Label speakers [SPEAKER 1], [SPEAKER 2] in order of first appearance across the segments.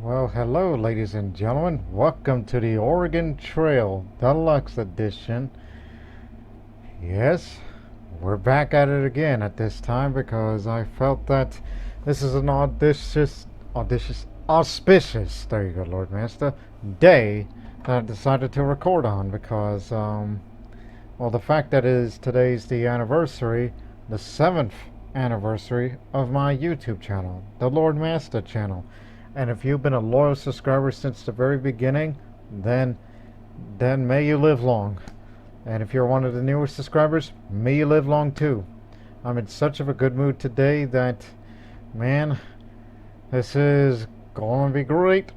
[SPEAKER 1] Well, hello, ladies and gentlemen. Welcome to the Oregon Trail Deluxe Edition. Yes, we're back at it again at this time because I felt that this is an auspicious, there you go, Lord Master, day that I decided to record on because, well, the fact that today's the anniversary, the 7th anniversary of my YouTube channel, the Lord Master channel. And if you've been a loyal subscriber since the very beginning, then may you live long. And if you're one of the newer subscribers, may you live long too. I'm in such of a good mood today that, man, this is going to be great.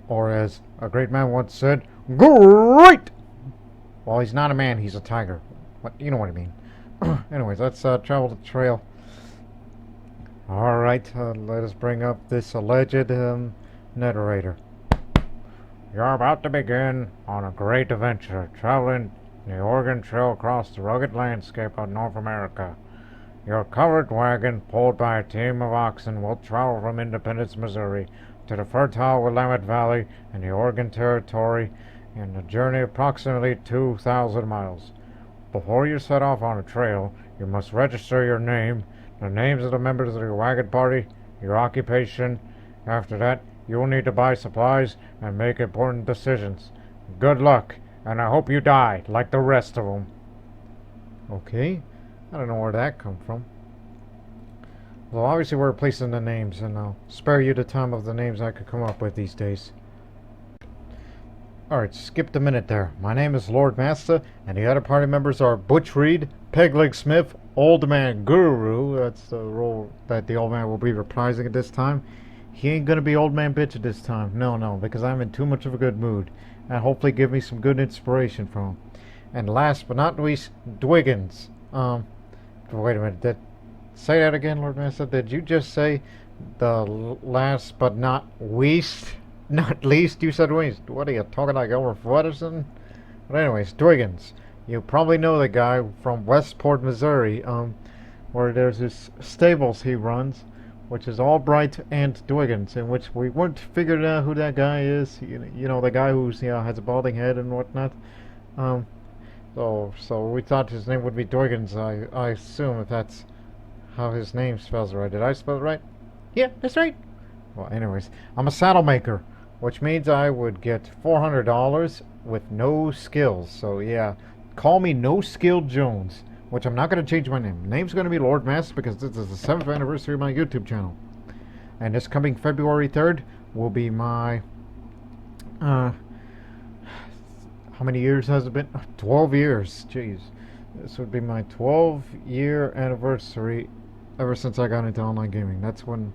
[SPEAKER 1] Or as a great man once said, great! Well, he's not a man, he's a tiger. You know what I mean. Anyways, let's travel the trail. Alright, let us bring up this alleged narrator. You're about to begin on a great adventure, traveling the Oregon Trail across the rugged landscape of North America. Your covered wagon, pulled by a team of oxen, will travel from Independence, Missouri, to the fertile Willamette Valley in the Oregon Territory in a journey of approximately 2,000 miles. Before you set off on a trail, you must register your name, the names of the members of your wagon party, your occupation. After that, you will need to buy supplies and make important decisions. Good luck, and I hope you die like the rest of them. Okay, I don't know where that come from. Well, obviously we're replacing the names, and I'll spare you the time of the names I could come up with these days. Alright, skipped a minute there. My name is Lord Master, and the other party members are Butch Reed, Piggley Smith, Old Man Guru. That's the role that the old man will be reprising at this time. He ain't gonna be Old Man Bitch at this time. No, because I'm in too much of a good mood. And hopefully give me some good inspiration from him. And last but not least, Dwiggins. Wait a minute. Say that again, Lord Master. Did you just say the last but not least? Not least, you said least. What are you talking like Elmer Fudd or something? But anyways, Dwiggins. You probably know the guy from Westport, Missouri, where there's this stables he runs, which is Albright and Dwiggins, in which we weren't figured out who that guy is. You know the guy who's has a balding head and whatnot. So we thought his name would be Dwiggins. I assume if that's how his name spells right. Did I spell it right? Yeah, that's right. Well, anyways, I'm a saddle maker, which means I would get $400 with no skills. So yeah, call me No Skill Jones, which I'm not going to change my name. My name's going to be Lord Master because this is the 7th anniversary of my YouTube channel. And this coming February 3rd will be my, how many years has it been? 12 years, jeez. This would be my 12-year anniversary ever since I got into online gaming. That's when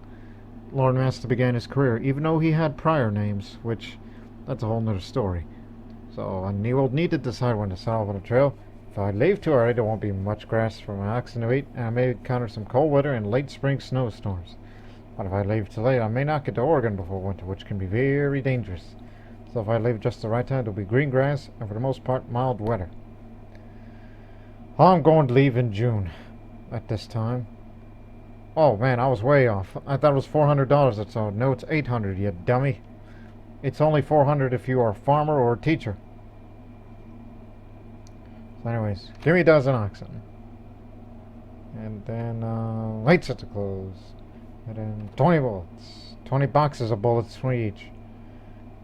[SPEAKER 1] Lord Master began his career, even though he had prior names, which, that's a whole nother story. So I will need to decide when to set off on the trail. If I leave too early, there won't be much grass for my oxen to eat, and I may encounter some cold weather and late spring snowstorms. But if I leave too late, I may not get to Oregon before winter, which can be very dangerous. So if I leave just the right time, there'll be green grass, and for the most part, mild weather. I'm going to leave in June at this time. Oh man, I was way off. I thought it was $400 that's all. No, it's $800, you dummy. It's only $400 if you are a farmer or a teacher. So anyways, give me a dozen oxen. And then, light sets of clothes. And then 20 bullets. 20 boxes of bullets for each.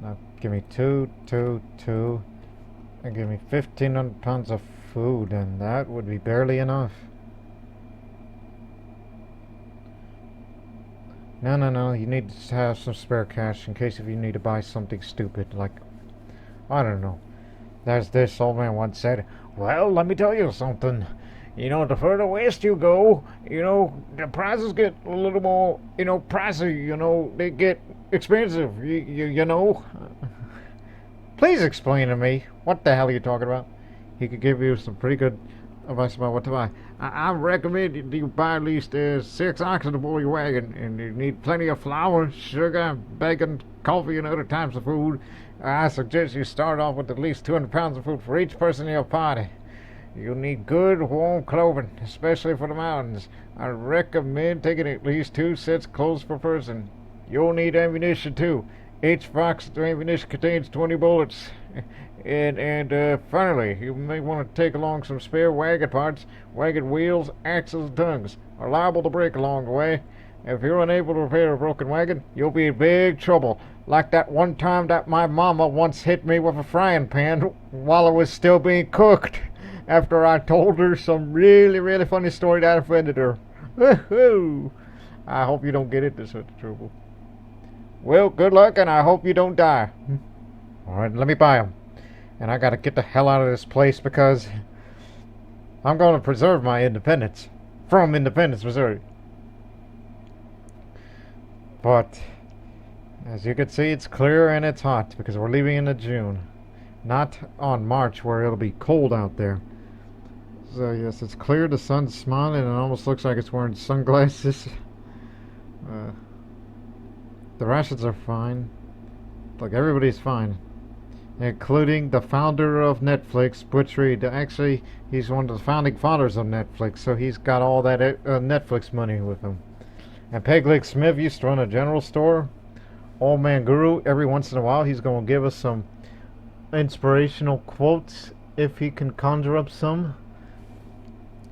[SPEAKER 1] Now, give me two. And give me 1,500 pounds of food, and that would be barely enough. No, you need to have some spare cash in case if you need to buy something stupid, like, I don't know. There's this old man once said, well, let me tell you something. The further west you go, the prices get a little more, pricey, they get expensive, you know. Please explain to me, what the hell are you talking about? He could give you some pretty good advice about what to buy. I recommend you buy at least 6 oxen to pull your wagon, and you need plenty of flour, sugar, bacon, coffee, and other types of food. I suggest you start off with at least 200 pounds of food for each person in your party. You'll need good, warm clothing, especially for the mountains. I recommend taking at least 2 sets of clothes per person. You'll need ammunition too. Each box of ammunition contains 20 bullets. And finally, you may want to take along some spare wagon parts. Wagon wheels, axles, and tongues are liable to break along the way. If you're unable to repair a broken wagon, you'll be in big trouble. Like that one time that my mama once hit me with a frying pan while it was still being cooked, after I told her some really, really funny story that offended her. I hope you don't get into such trouble. Well, good luck, and I hope you don't die. Alright, let me buy them. And I gotta get the hell out of this place because I'm gonna preserve my independence from Independence, Missouri. But as you can see, it's clear and it's hot because we're leaving in June, not on March where it'll be cold out there. So yes, it's clear, the sun's smiling, and it almost looks like it's wearing sunglasses. The rations are fine. Like, everybody's fine, including the founder of Netflix, Butch Reed. Actually, he's one of the founding fathers of Netflix, so he's got all that Netflix money with him. And Piggley Smith used to run a general store. Old Man Guru, every once in a while, he's going to give us some inspirational quotes if he can conjure up some.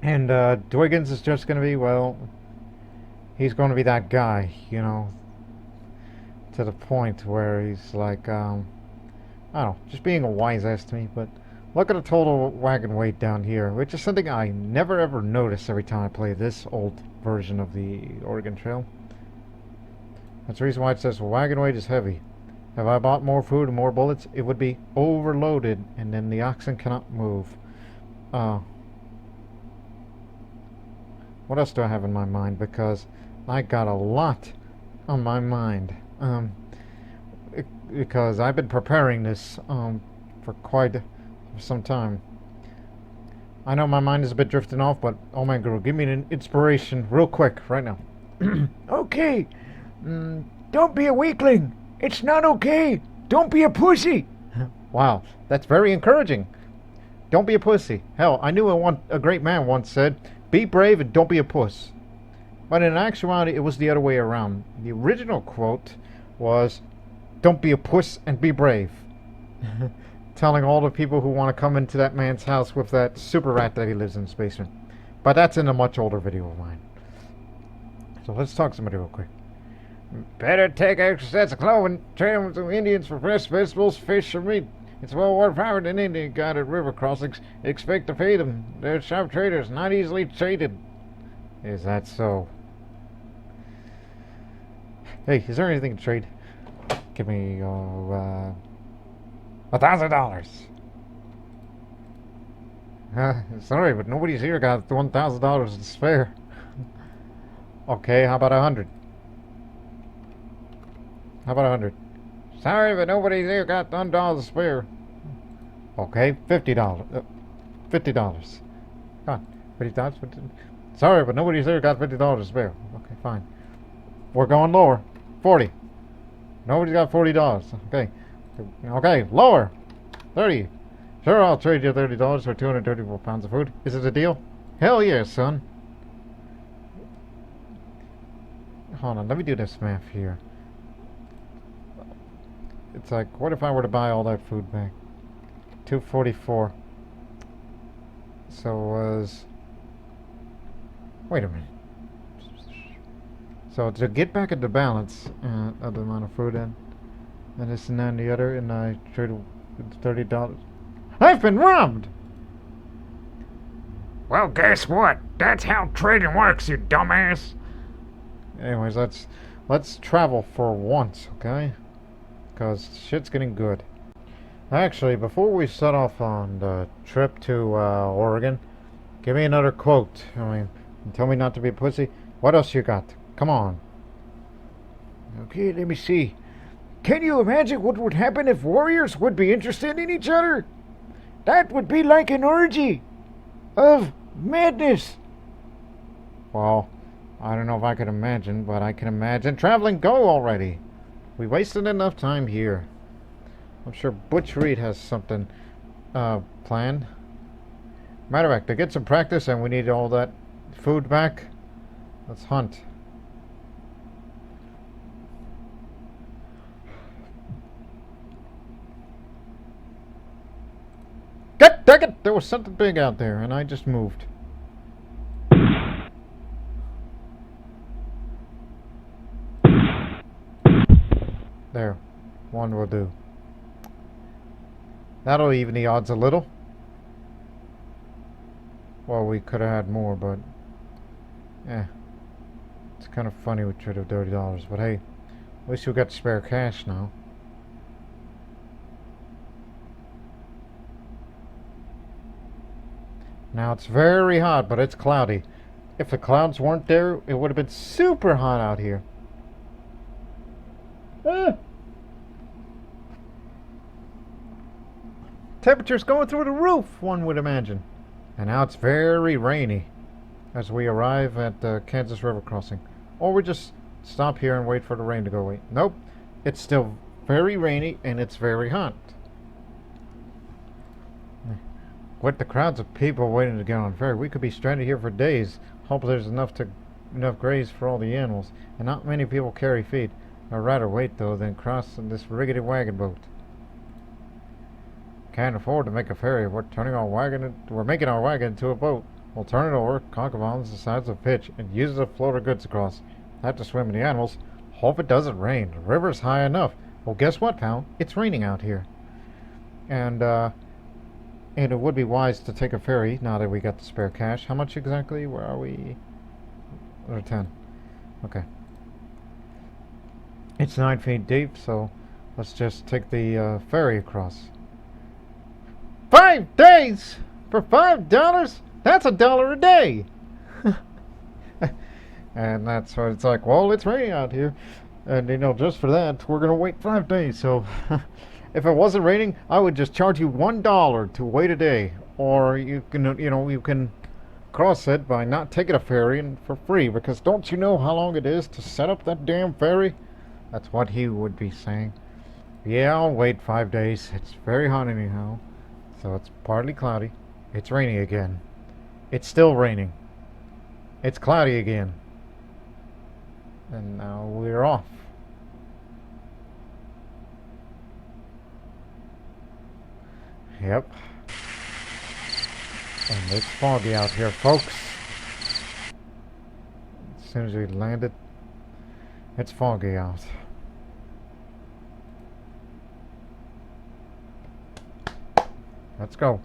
[SPEAKER 1] And Dwiggins is just going to be, well, he's going to be that guy, you know, to the point where he's like, I don't know, just being a wise ass to me. But look at the total wagon weight down here, which is something I never ever notice every time I play this old version of the Oregon Trail. That's the reason why it says wagon weight is heavy. If I bought more food and more bullets, it would be overloaded, and then the oxen cannot move. What else do I have in my mind? Because I got a lot on my mind. Because I've been preparing this for quite some time. I know my mind is a bit drifting off, but oh my girl, give me an inspiration real quick right now.
[SPEAKER 2] Okay. Don't be a weakling. It's not okay. Don't be a pussy.
[SPEAKER 1] Wow, that's very encouraging. Don't be a pussy. Hell, I knew a great man once said, be brave and don't be a puss. But in actuality, it was the other way around. The original quote was, don't be a puss and be brave. Telling all the people who want to come into that man's house with that super rat that he lives in his basement. But that's in a much older video of mine. So let's talk to somebody real quick. Better take extra sets of clothing, train with some Indians for fresh vegetables, fish, or meat. It's well worth having an Indian guide at river crossings. Expect to pay them. They're sharp traders, not easily traded. Is that so? Hey, is there anything to trade? Give me $1,000. Sorry, but nobody's here got $1,000 to spare. Okay, how about 100? How about 100? Sorry, but nobody's here got $100 to spare. Okay, $50. $50. Come on, $50. Sorry, but nobody's here got $50 to spare. Okay, fine. We're going lower. 40. Nobody's got $40. Okay. Okay, lower. 30. Sure, I'll trade you $30 for 234 pounds of food. Is it a deal? Hell yeah, son. Hold on, let me do this math here. It's like, what if I were to buy all that food back? 244. So was... Wait a minute. So to get back into balance of the amount of food and this and that and the other, and I traded $30. I've been robbed!
[SPEAKER 2] Well, guess what? That's how trading works, you dumbass.
[SPEAKER 1] Anyways, let's travel for once, okay? Because shit's getting good. Actually, before we set off on the trip to Oregon, give me another quote. I mean, tell me not to be a pussy. What else you got? Come on.
[SPEAKER 2] Okay, let me see. Can you imagine what would happen if warriors would be interested in each other? That would be like an orgy of madness.
[SPEAKER 1] Well, I don't know if I can imagine, but I can imagine traveling. Go already. We wasted enough time here. I'm sure Butch Reed has something planned. Matter of fact, to get some practice and we need all that food back, let's hunt. Daggett, there was something big out there, and I just moved. There. One will do. That'll even the odds a little. Well, we could have had more, but... It's kind of funny we should have $30, but hey, at least we got spare cash now. Now it's very hot, but it's cloudy. If the clouds weren't there, it would have been super hot out here. Temperature's going through the roof, one would imagine. And now it's very rainy as we arrive at the Kansas River crossing. Or we just stop here and wait for the rain to go away. Nope, it's still very rainy and it's very hot. With the crowds of people waiting to get on the ferry, we could be stranded here for days. Hope there's enough graze for all the animals, and not many people carry feed. I'd rather wait though than cross in this rickety wagon boat. Can't afford to make a ferry. We're making our wagon into a boat. We'll turn it over, conk on the sides of pitch, and use it to float our goods across. Have to swim in the animals. Hope it doesn't rain. The river's high enough. Well, guess what, pal? It's raining out here. And it would be wise to take a ferry now that we got the spare cash. How much exactly? Where are we? Or 10. Okay. It's 9 feet deep, so let's just take the ferry across. 5 days for $5? That's $1 a day. And that's what it's like. Well, it's raining out here, and just for that, we're gonna wait 5 days. So, if it wasn't raining, I would just charge you $1 to wait a day, or you can cross it by not taking a ferry and for free. Because don't you know how long it is to set up that damn ferry? That's what he would be saying. Yeah, I'll wait 5 days. It's very hot anyhow. So it's partly cloudy. It's raining again. It's still raining. It's cloudy again. And now we're off. Yep. And it's foggy out here, folks. As soon as we landed, it's foggy out. Let's go.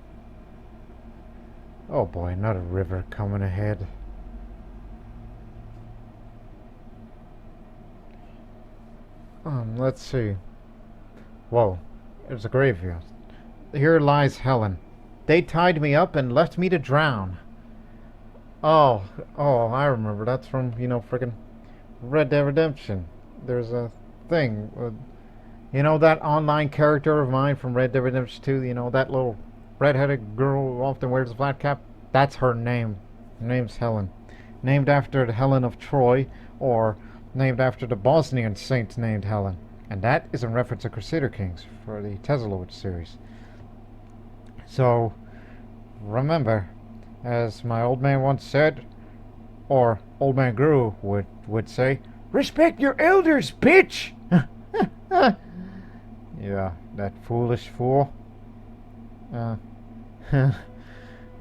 [SPEAKER 1] Oh boy, another river coming ahead. Let's see. Whoa, there's a graveyard. Here lies Helen. They tied me up and left me to drown. Oh, I remember. That's from, frickin' Red Dead Redemption. There's a thing. That online character of mine from Red Dead Redemption 2, that little redheaded girl who often wears a flat cap? That's her name. Her name's Helen. Named after the Helen of Troy, or named after the Bosnian saint named Helen. And that is in reference to Crusader Kings for the Tezzalord series. So, remember, as my old man once said, or Old Man Gru would say,
[SPEAKER 2] respect your elders, bitch!
[SPEAKER 1] Yeah, that foolish fool.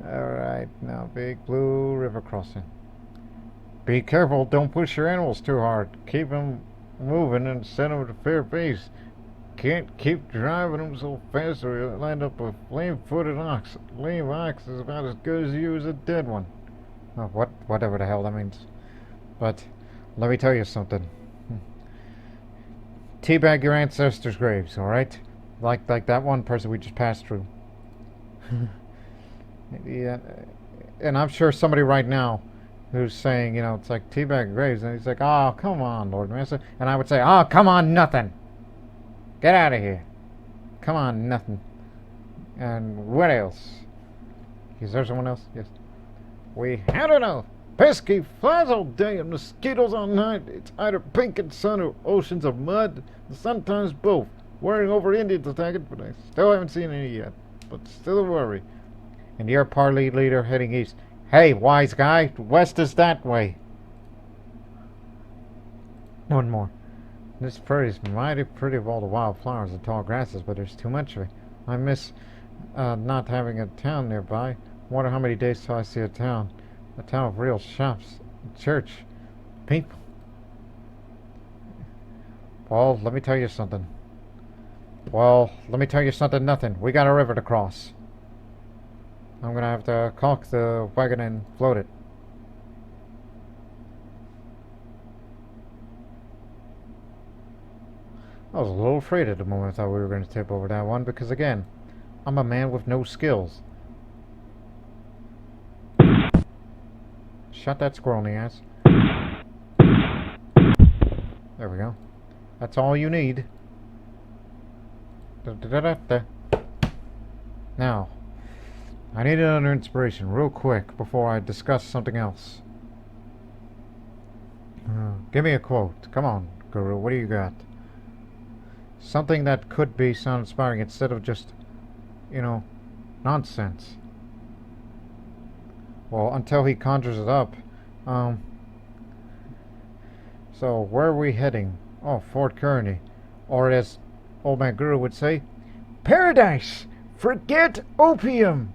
[SPEAKER 1] Alright, now Big Blue River crossing. Be careful, don't push your animals too hard. Keep them moving and send them at a fair pace. Can't keep driving them so fast or you'll end up with lame-footed ox. Lame ox is about as good as you as a dead one. Oh, whatever the hell that means. But let me tell you something. Teabag your ancestors' graves, alright? Like that one person we just passed through. Yeah, and I'm sure somebody right now who's saying, it's like teabag graves, and he's like, oh, come on, Lord Master. And I would say, oh, come on, nothing. Get out of here. Come on, nothing. And what else? Is there someone else? Yes. I don't know. Pesky flies all day and mosquitoes all night. It's either pink and sun or oceans of mud, and sometimes both. Worrying over Indians attacking, but I still haven't seen any yet. But still a worry. And your party leader heading east. Hey, wise guy, west is that way. One more. This prairie is mighty pretty with all the wild flowers and tall grasses, but there's too much of it. I miss not having a town nearby. Wonder how many days till I see a town. A town of real shops, church, people. Well, let me tell you something. Nothing. We got a river to cross. I'm gonna have to caulk the wagon and float it. I was a little afraid at the moment. I thought we were going to tip over that one because, again, I'm a man with no skills. Shot that squirrel in the ass. There we go. That's all you need. Now, I need another inspiration real quick before I discuss something else. Give me a quote. Come on, Guru. What do you got? Something that could be sound inspiring instead of just, nonsense. Well, until he conjures it up. So, where are we heading? Oh, Fort Kearney. Or as Old Man Guru would say,
[SPEAKER 2] Paradise! Forget opium!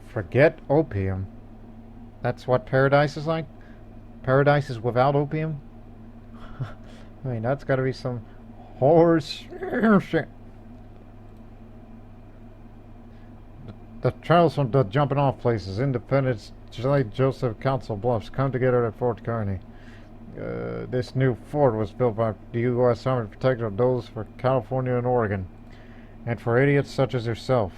[SPEAKER 1] Forget opium? That's what paradise is like? Paradise is without opium? I mean, that's gotta be some horse shit. The trails from the jumping off places, Independence, Joseph, Council Bluffs, come together at Fort Kearney. This new fort was built by the U.S. Army to protect those for California and Oregon, and for idiots such as yourself.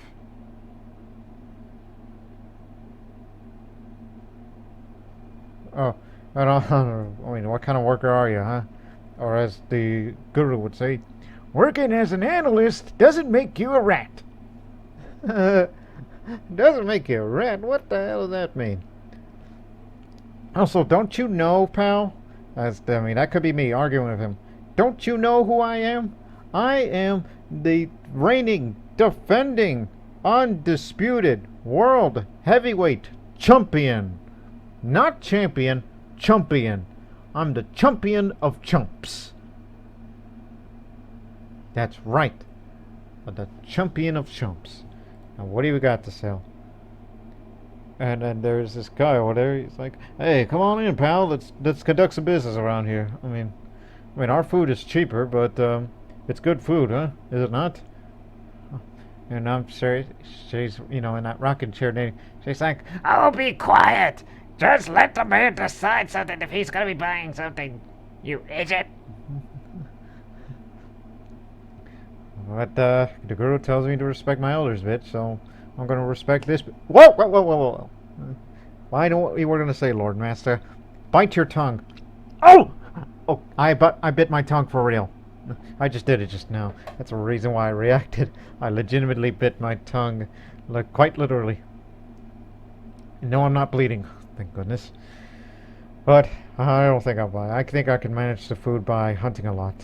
[SPEAKER 1] Oh, I mean, what kind of worker are you, huh? Or as the guru would say,
[SPEAKER 2] working as an analyst doesn't make you a rat.
[SPEAKER 1] Doesn't make you a rat? What the hell does that mean? Also, don't you know, pal? That could be me arguing with him. Don't you know who I am? I am the reigning, defending, undisputed world heavyweight champion. Not champion, chumpion. I'm the champion of chumps. That's right. The champion of chumps. Now, what do we got to sell? And then there's this guy over there. He's like, "Hey, come on in, pal. Let's conduct some business around here." I mean, our food is cheaper, but it's good food, huh? Is it not? And I'm sure she's, in that rocking chair. She's like,
[SPEAKER 3] "Oh, be quiet. Just let the man decide something if he's gonna be buying something, you idiot."
[SPEAKER 1] But the guru tells me to respect my elders, bitch, so I'm gonna respect this. Whoa! I know what you were gonna say, Lord Master. Bite your tongue. Oh! I bit my tongue for real. I just did it just now. That's the reason why I reacted. I legitimately bit my tongue, quite literally. No, I'm not bleeding, thank goodness. But I don't think I'll buy. I think I can manage the food by hunting a lot.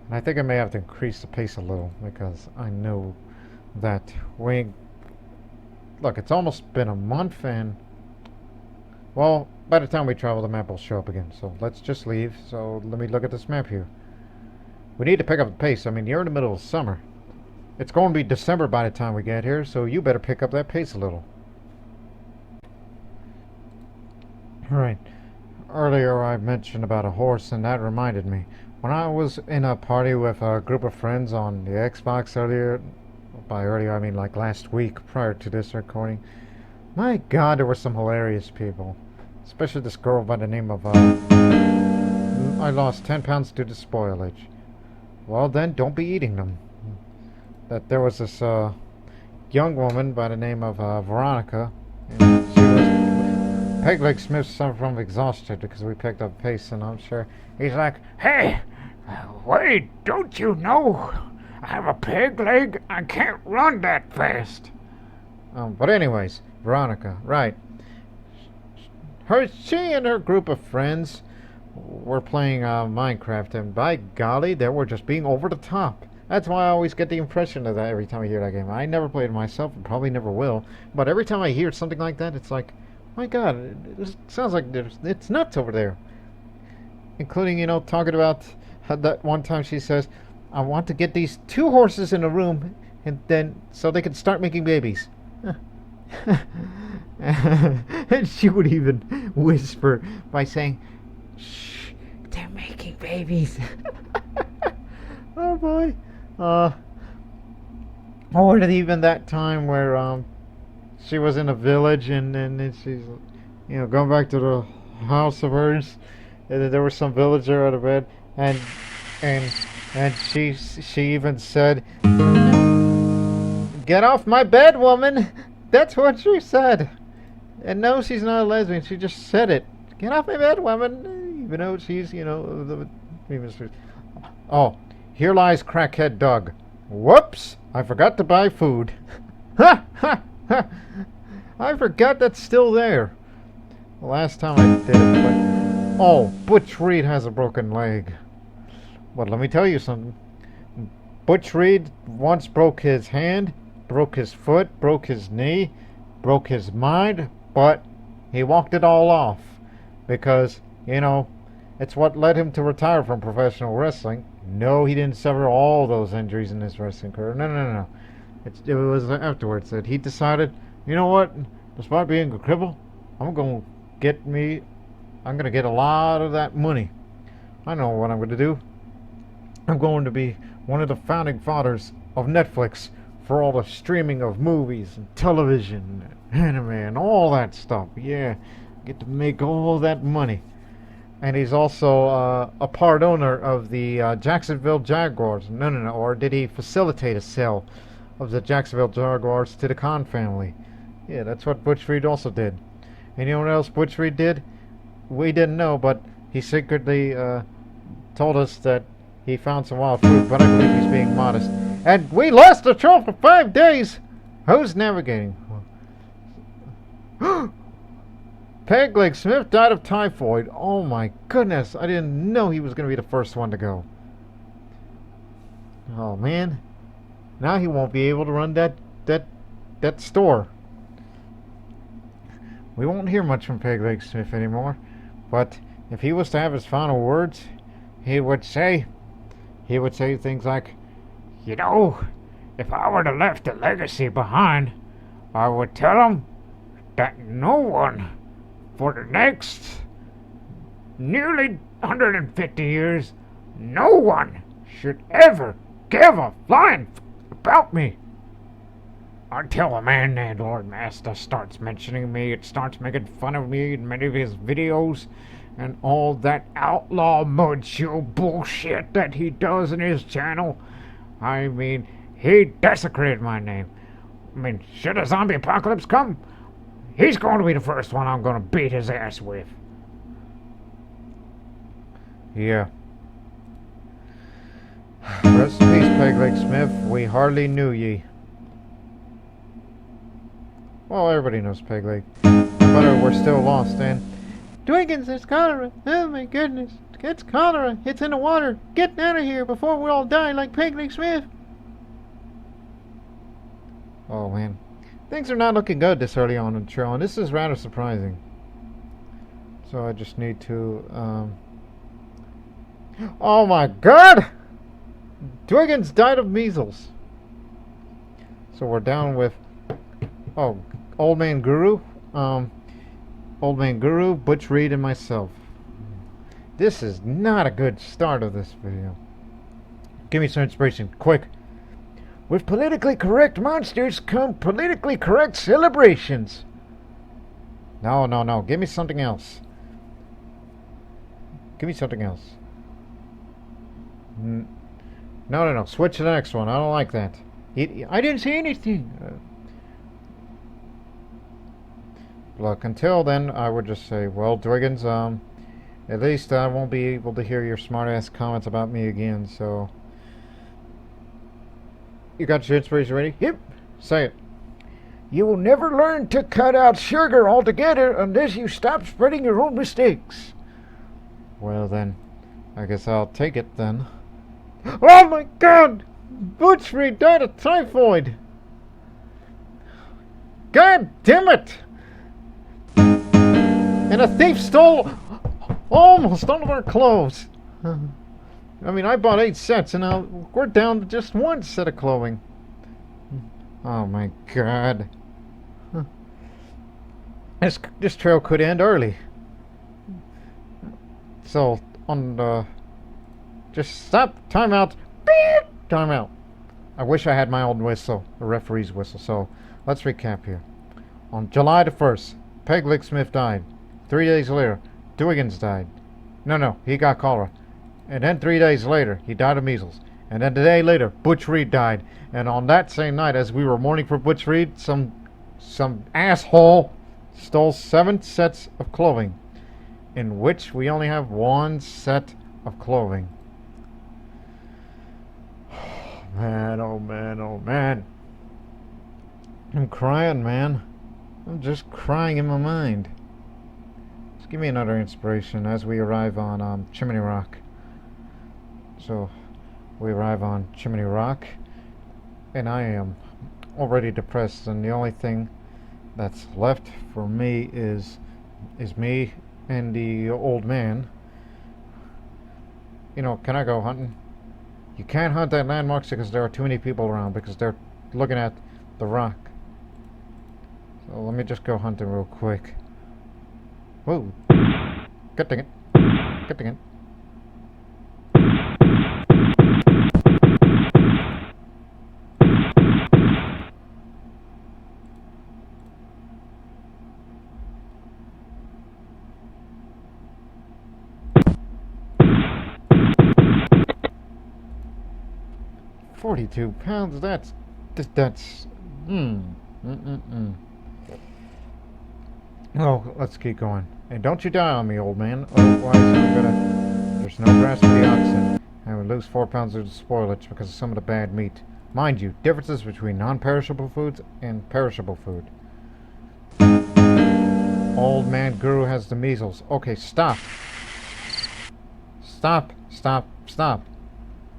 [SPEAKER 1] And I think I may have to increase the pace a little because I know that look, it's almost been a month, and well, by the time we travel, the map will show up again. So let's just leave. So let me look at this map here. We need to pick up the pace. I mean, you're in the middle of summer. It's going to be December by the time we get here, so you better pick up that pace a little. Alright. Earlier I mentioned about a horse, and that reminded me. When I was in a party with a group of friends on the Xbox earlier, by earlier I mean like last week prior to this recording, my god, there were some hilarious people. Especially this girl by the name of, I lost 10 pounds due to spoilage. Well then, don't be eating them. That there was this, young woman by the name of, Veronica, and she was... Piggley Smith suffered from exhaustion because we picked up pace, and I'm sure he's like,
[SPEAKER 2] "Hey, wait, don't you know? I have a peg leg. I can't run that fast."
[SPEAKER 1] But anyways, Veronica, right. She and her group of friends were playing Minecraft, and by golly, they were just being over the top. That's why I always get the impression of that every time I hear that game. I never played it myself, and probably never will, but every time I hear something like that, it's like, my god, it sounds like it's nuts over there. Including, talking about how that one time she says, I want to get these 2 horses in a room, and then so they can start making babies. And she would even whisper by saying, "Shh, they're making babies." Oh boy. Or even that time where she was in a village and she's going back to the house of hers, and there was some villager out of bed, and she even said, "Get off my bed, woman." That's what she said. And no, she's not a lesbian. She just said it. "Get off my bed, woman." Even though she's, Oh, here lies crackhead Doug. Whoops! I forgot to buy food. Ha! Ha! Ha! I forgot that's still there. The last time I did it, but... Oh, Butch Reed has a broken leg. But let me tell you something. Butch Reed once broke his hand, broke his foot, broke his knee, broke his mind, but he walked it all off. Because, it's what led him to retire from professional wrestling. No, he didn't suffer all those injuries in his wrestling career. No. It was afterwards that he decided, you know what? Despite being a cripple, I'm going to get a lot of that money. I know what I'm going to do. I'm going to be one of the founding fathers of Netflix for all the streaming of movies and television, anime, and all that stuff. Yeah, get to make all that money. And he's also a part owner of the Jacksonville Jaguars. No. Or did he facilitate a sale of the Jacksonville Jaguars to the Khan family? Yeah, that's what Butch Reed also did. And you know what else Butch Reed did? We didn't know, but he secretly told us that he found some wild fruit, but I believe he's being modest. And we lost the trail for 5 days! Who's navigating? Piggley Smith died of typhoid. Oh my goodness, I didn't know he was going to be the first one to go. Oh man. Now he won't be able to run that store. We won't hear much from Piggley Smith anymore. But if he was to have his final words, he would say things like,
[SPEAKER 3] if I would have left a legacy behind, I would tell him that no one for the next nearly 150 years, no one should ever give a flying about me. Until a man named Lord Master starts mentioning me, it starts making fun of me in many of his videos, and all that outlaw mud-show bullshit that he does in his channel. I mean, he desecrated my name. I mean, should a zombie apocalypse come, he's going to be the first one I'm going to beat his ass with.
[SPEAKER 1] Yeah. Rest in peace, Piggley Smith. We hardly knew ye. Well, everybody knows Piggley. But we're still lost, and... Dwiggins, there's cholera. Oh my goodness. It's cholera. It's in the water. Get out of here before we all die like Piggley Smith. Oh man. Things are not looking good this early on in the trail, and this is rather surprising. So I just need to, Oh my god! Dwiggins died of measles. So we're down with... Oh, Old Man Guru, Butch Reed, and myself. This is not a good start of this video. Give me some inspiration, quick.
[SPEAKER 2] With politically correct monsters come politically correct celebrations.
[SPEAKER 1] No. Give me something else. No. Switch to the next one. I don't like that. I didn't say anything. Look, until then, I would just say, well, Dwiggins, at least I won't be able to hear your smart-ass comments about me again, so... You got your inspiration ready?
[SPEAKER 2] Yep.
[SPEAKER 1] Say it.
[SPEAKER 2] You will never learn to cut out sugar altogether unless you stop spreading your own mistakes.
[SPEAKER 1] Well, then, I guess I'll take it, then.
[SPEAKER 2] Oh my god! Butch Reed died of typhoid!
[SPEAKER 1] God damn it! And a thief stole almost all of our clothes. I mean, I bought 8 sets, and now we're down to just 1 set of clothing. Oh my God. Huh. This trail could end early. So, on the... Just stop. Time out. Beep. Time out. I wish I had my old whistle, the referee's whistle. So, let's recap here. On July the 1st, Piggley Smith died. 3 days later, Dwiggins died. No, he got cholera. And then 3 days later, he died of measles. And then a day later, Butch Reed died. And on that same night, as we were mourning for Butch Reed, some asshole stole 7 sets of clothing, in which we only have 1 set of clothing. Man, oh man, oh man. I'm crying, man. I'm just crying in my mind. Just give me another inspiration as we arrive on Chimney Rock. So, we arrive on Chimney Rock, and I am already depressed, and the only thing that's left for me is me and the old man. You know, can I go hunting? You can't hunt at landmarks because there are too many people around, because they're looking at the rock. So let me just go hunting real quick. Whoa. Good thing it. Good thing it. £42. That's. Oh, let's keep going. And don't you die on me, old man. Otherwise, I'm gonna. There's no grass for the oxen. I would lose 4 pounds of spoilage because of some of the bad meat. Mind you, differences between non-perishable foods and perishable food. Old man Guru has the measles. Okay, stop. Stop.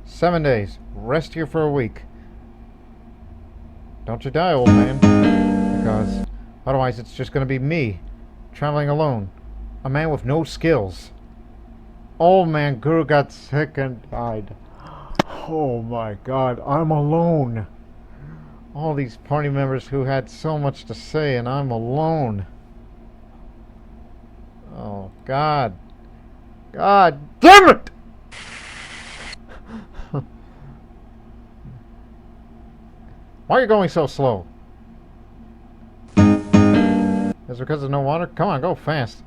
[SPEAKER 1] 7 days. Rest here for a week. Don't you die, old man. Because otherwise it's just going to be me, traveling alone. A man with no skills. Old man Guru got sick and died. Oh my God, I'm alone. All these party members who had so much to say, and I'm alone. Oh God. God damn it! Why are you going so slow? Is it because of no water? Come on, go fast.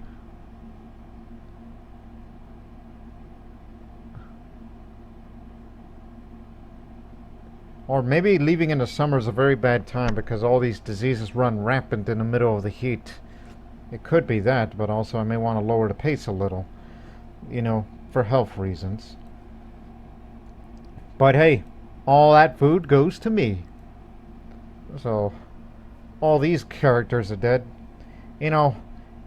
[SPEAKER 1] Or maybe leaving in the summer is a very bad time because all these diseases run rampant in the middle of the heat. It could be that, but also I may want to lower the pace a little. You know, for health reasons. But hey, all that food goes to me. So, all these characters are dead. You know,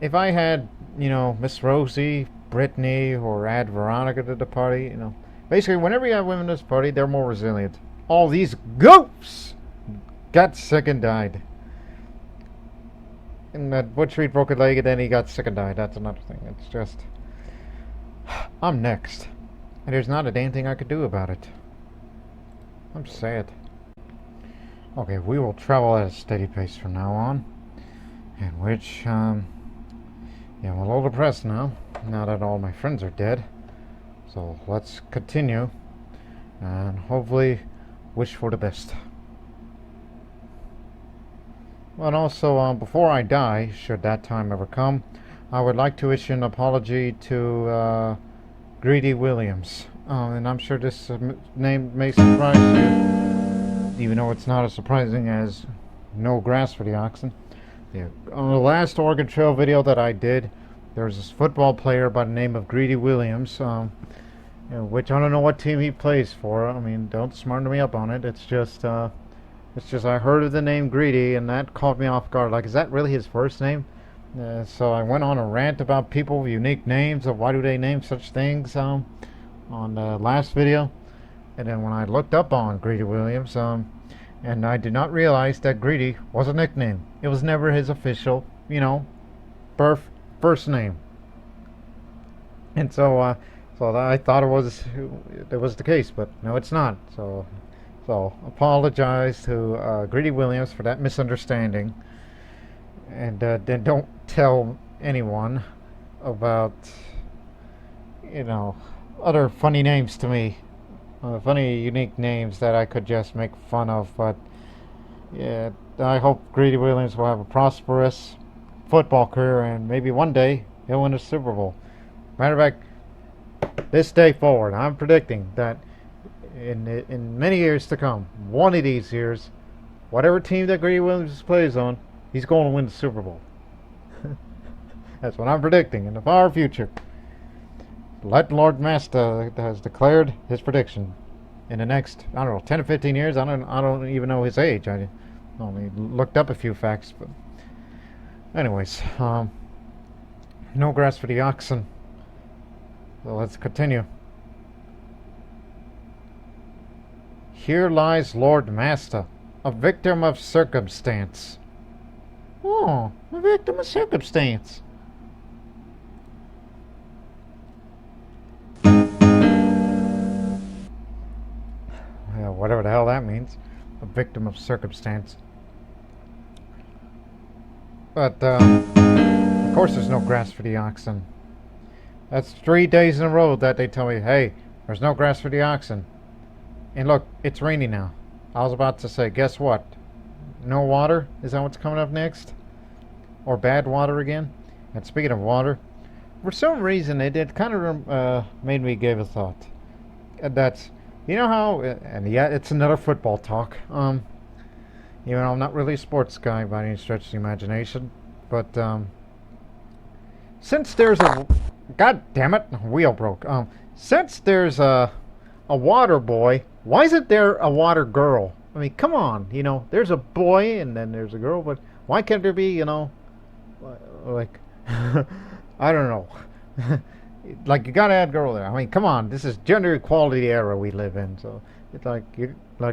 [SPEAKER 1] if I had, you know, Miss Rosie, Brittany, or add Veronica to the party, you know, basically whenever you have women in this party, they're more resilient. All these goats got sick and died. And that Butch Reed broke a leg and then he got sick and died. That's another thing. It's just... I'm next. And there's not a damn thing I could do about it. I'm sad. Okay, we will travel at a steady pace from now on. In which, yeah, I'm a little depressed now that all my friends are dead. So let's continue. And hopefully wish for the best. And also, before I die, should that time ever come, I would like to issue an apology to Greedy Williams. And I'm sure this name may surprise you, even though it's not as surprising as no grass for the oxen. Yeah. On the last Oregon Trail video that I did, there was this football player by the name of Greedy Williams, which I don't know what team he plays for. I mean, don't smarten me up on it. It's just I heard of the name Greedy, and that caught me off guard. Like, is that really his first name? So I went on a rant about people with unique names, of why do they name such things, on the last video. And then when I looked up on Greedy Williams, and I did not realize that Greedy was a nickname. It was never his official, you know, first name. And so So I thought it was the case, but no, it's not. So apologize to Greedy Williams for that misunderstanding, and then don't tell anyone about other funny names to me, funny unique names that I could just make fun of. But yeah, I hope Greedy Williams will have a prosperous football career, and maybe one day he'll win a Super Bowl. Matter of fact, this day forward, I'm predicting that in many years to come, one of these years, whatever team that Greedy Williams plays on, he's going to win the Super Bowl. That's what I'm predicting in the far future. Let Lord Master has declared his prediction. In the next, I don't know, 10 or 15 years, I don't even know his age. I only looked up a few facts, but anyways, no grass for the oxen. So let's continue. Here lies Lord Master, a victim of circumstance. Oh, a victim of circumstance. Well, whatever the hell that means. A victim of circumstance. But, of course there's no grass for the oxen. That's 3 days in a row that they tell me, hey, there's no grass for the oxen. And look, it's raining now. I was about to say, guess what? No water? Is that what's coming up next? Or bad water again? And speaking of water, for some reason it kind of made me give a thought. That's, you know how, and yeah, it's another football talk. I'm not really a sports guy by any stretch of the imagination, but since there's a, god damn it, wheel broke. Since there's a water boy, why isn't there a water girl? I mean, come on, there's a boy and then there's a girl, but why can't there be, like, I don't know. Like, you gotta add girl there. I mean, come on, this is gender equality era we live in, so it's like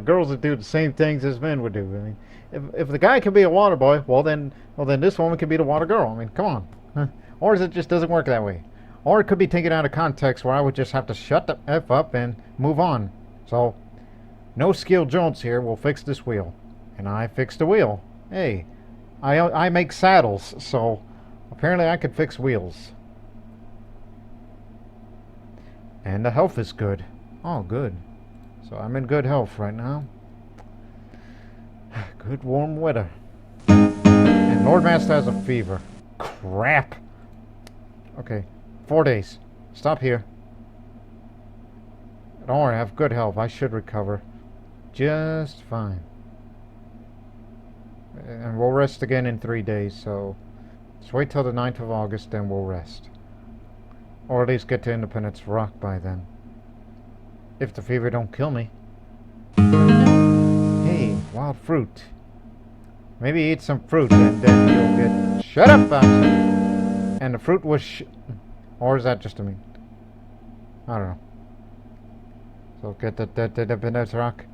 [SPEAKER 1] girls that do the same things as men would do. I mean, if the guy can be a water boy, well then this woman can be the water girl. I mean, come on. Or is it just doesn't work that way? Or it could be taken out of context where I would just have to shut the F up and move on. So, no Skill Jones here will fix this wheel. And I fixed the wheel. Hey, I make saddles, so apparently I could fix wheels. And the health is good. Oh, good. So I'm in good health right now. Good warm weather. And Lord Master has a fever. Crap. Okay, 4 days. Stop here. Don't worry, I have good health. I should recover just fine. And we'll rest again in 3 days, so just wait till the 9th of August, then we'll rest. Or at least get to Independence Rock by then. If the fever don't kill me. Hey, wild fruit. Maybe eat some fruit and then you'll get... Shut up, Bowser! And the fruit was or is that just a meme? I don't know. So get that Independence Rock.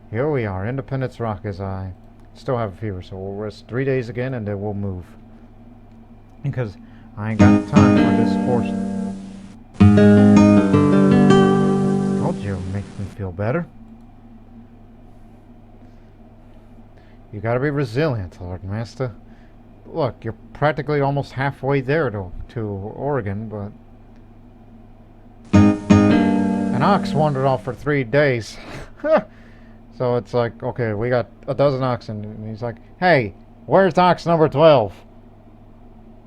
[SPEAKER 1] Here we are, Independence Rock, as I still have a fever, so we'll rest 3 days again and then we'll move. Because I ain't got time for this portion. Told you it would make me feel better. You gotta be resilient, Lord Master. Look, you're practically almost halfway there to Oregon, but... An ox wandered off for 3 days. So it's like, okay, we got a dozen oxen, and he's like, hey, where's ox number 12?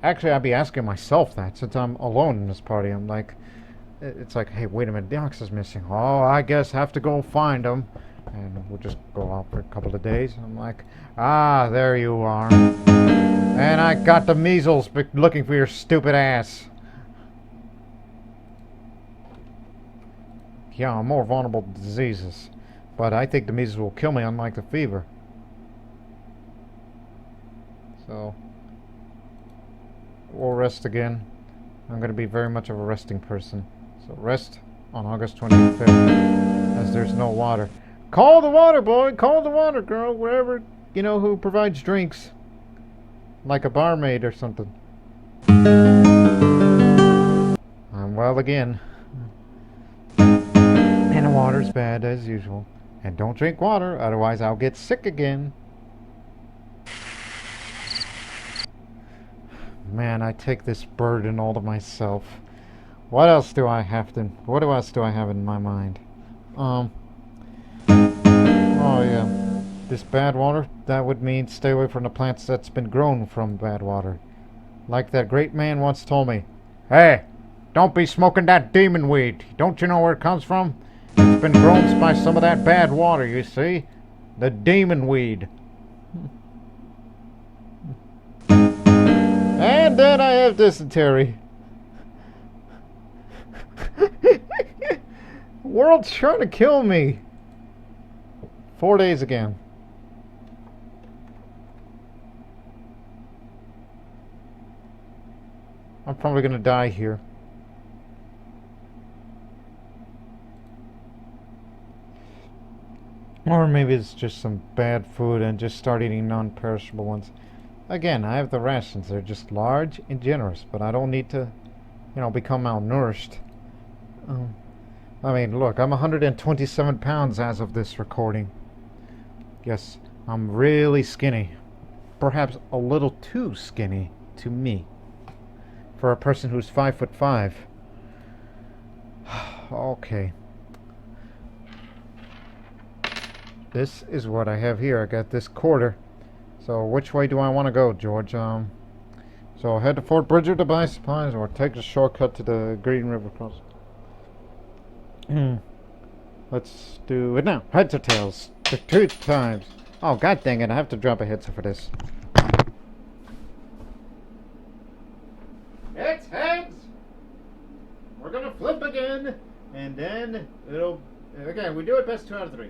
[SPEAKER 1] Actually, I'd be asking myself that, since I'm alone in this party. I'm like, it's like, hey, wait a minute, the ox is missing. Oh, I guess have to go find him. And we'll just go out for a couple of days. I'm like, ah, there you are. And I got the measles looking for your stupid ass. Yeah, I'm more vulnerable to diseases. But I think the measles will kill me, unlike the fever. So, we'll rest again. I'm going to be very much of a resting person. So rest on August 25th, as there's no water. Call the water boy, call the water girl, wherever, who provides drinks. Like a barmaid or something. I'm well again. water's bad as usual. And don't drink water, otherwise I'll get sick again. Man, I take this burden all to myself. What else do I have in my mind? Oh yeah. This bad water, that would mean stay away from the plants that's been grown from bad water. Like that great man once told me, "Hey, don't be smoking that demon weed. Don't you know where it comes from? It's been grown by some of that bad water, you see? The demon weed." And then I have dysentery. World's trying to kill me. 4 days again. I'm probably gonna die here. Or maybe it's just some bad food and just start eating non-perishable ones. Again, I have the rations. They're just large and generous, but I don't need to, become malnourished. I mean, look, I'm 127 pounds as of this recording. Yes, I'm really skinny. Perhaps a little too skinny to me. For a person who's 5'5". Okay. This is what I have here. I got this quarter. So which way do I want to go, George? So I'll head to Fort Bridger to buy supplies, or take the shortcut to the Green River crossing. Let's do it now. Heads or tails? The 2 times. Oh, god dang it, I have to drop a headset for this. It's heads! We're gonna flip again, and then it'll... Again, we do it best 2 out of 3.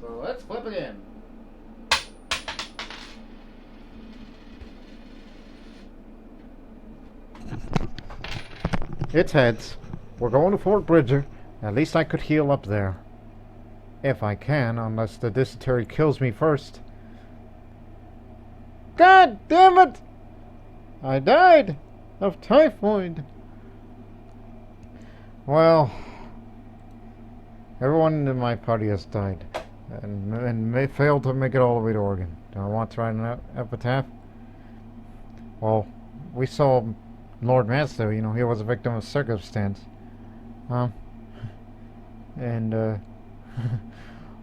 [SPEAKER 1] So let's flip again. It's heads. We're going to Fort Bridger. At least I could heal up there. If I can, unless the dysentery kills me first. God damn it! I died of typhoid. Well, everyone in my party has died. And may failed to make it all the way to Oregon. Do I want to write an epitaph? Well, we saw Lord Master, he was a victim of circumstance. And,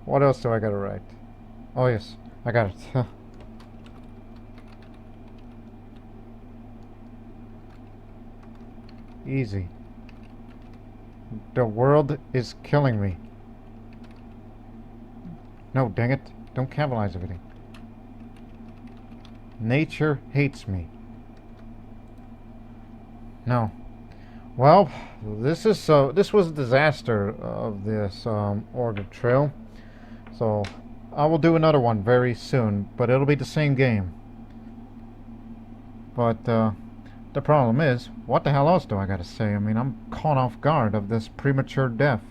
[SPEAKER 1] what else do I gotta write? Oh, yes, I got it. Easy. The world is killing me. No, dang it. Don't capitalize everything. Nature hates me. No. Well, this was a disaster of this Oregon Trail. So I will do another one very soon, but it'll be the same game. But the problem is, what the hell else do I gotta say? I mean, I'm caught off guard of this premature death.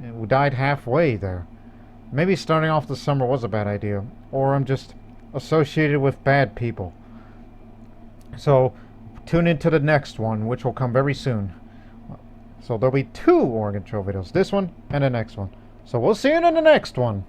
[SPEAKER 1] We died halfway there. Maybe starting off the summer was a bad idea, or I'm just associated with bad people. So tune into the next one, which will come very soon. So there'll be 2 Oregon Trail videos, this one and the next one. So we'll see you in the next one.